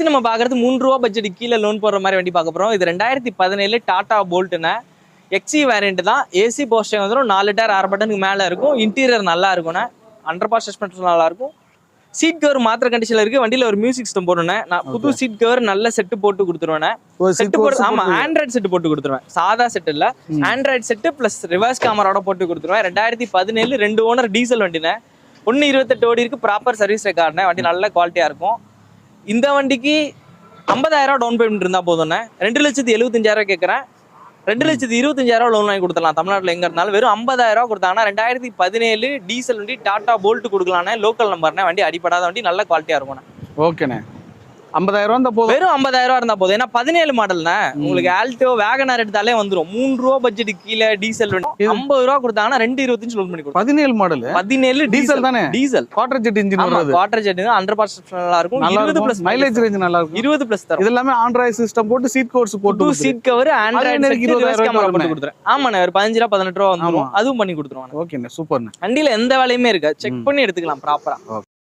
அடுத்து நம்ம பாக்குறது 3 ரூபா பட்ஜெட் கீழே லோன் போடுற மாதிரி வண்டி பார்க்க போறோம். இது 2017 டாடா போல்ட்னு எக்ஸி வேரியன்ட் தான். ஏசி போஸ்டிங் வந்துடும், 4 லிட்டர் 6 பட்டனுக்கு மேல இருக்கும். இன்டீரியர் நல்லா இருக்கும்ண்ணே, அண்டர் பாஸ் சஸ்பென்ஷன் நல்லா இருக்கும். சீட் கவர் மாத்திர கண்டிஷன்ல இருக்கு. வண்டியில ஒரு மியூசிக் சிஸ்டம் போடுறேன். நான் புது சீட் கவர் நல்ல செட்டு போட்டு கொடுத்துருவேன். செட்டு போட்டு ஆமா ஆண்ட்ராய்டு செட்டு போட்டு கொடுத்துருவேன். சாதா செட் இல்ல, ஆண்ட்ராய்டு செட்டு பிளஸ் ரிவர்ஸ் கேமராவோட போட்டு கொடுத்துருவேன். 2017 2 ஓனர் டீசல் வண்டினே, 1.28 ஓடி இருக்கு. ப்ராப்பர் சர்வீஸ் ரெக்கார்ட்னே, வண்டி நல்ல குவாலிட்டியா இருக்கும். இந்த வண்டிக்கு 50,000 டவுன் பேமெண்ட் இருந்தா போதும்ண்ணே. 2,75,000 கேட்கறேன். 2,25,000 லோன் வாங்கி கொடுத்துடலாம். தமிழ்நாட்டில் எங்க இருந்தாலும் வெறும் 50,000 கொடுத்தாங்கன்னா 2017 டீசல் வண்டி டாடா போல்ட் கொடுக்கலானே. லோக்கல் நம்பர்னே, வண்டி அடிப்படாத வண்டி, நல்ல குவாலிட்டியா இருக்கும். ஓகேண்ணே, 50,000 இருந்தா போதும். வெறும் 50,000 இருந்தா போதும். ஏன்னா 17 மாடல்ண்ணே, உங்களுக்கு ஆல்டோ வேகனார் எடுத்தாலே வந்துடும். 3 ரூபா பட்ஜெட் கீழே டீசல் வண்டி 50 ரூபா கொடுத்தாங்கன்னா 2.25 லோன் பண்ணி கொடுக்கும். 17 மாடல், 17 டீசல் தானே? டீசல் குவார்டர் ஜெட் இன்ஜின் வருது. குவார்டர் ஜெட் அண்டர் பாஸ் நல்லா இருக்கும். 20+ மைலேஜ் ரேஞ்ச் நல்லா இருக்கும். 20+ தரும். இது எல்லாமே ஆண்ட்ராய்டு சிஸ்டம் போட்டு சீட் கவர்ஸ் போட்டு seat cover Android set reverse camera போட்டு கொடுத்துறேன். ஆமாண்ணே, ஒரு 15 ரூபா 18 ரூபா வந்துரும். அதுவும் பண்ணி கொடுத்துருவாங்க. ஓகேண்ணே, சூப்பர்ண்ணே. வண்டியில எந்த வேலையுமே இருக்கு, செக் பண்ணி எடுத்துக்கலாம் ப்ராப்பரா.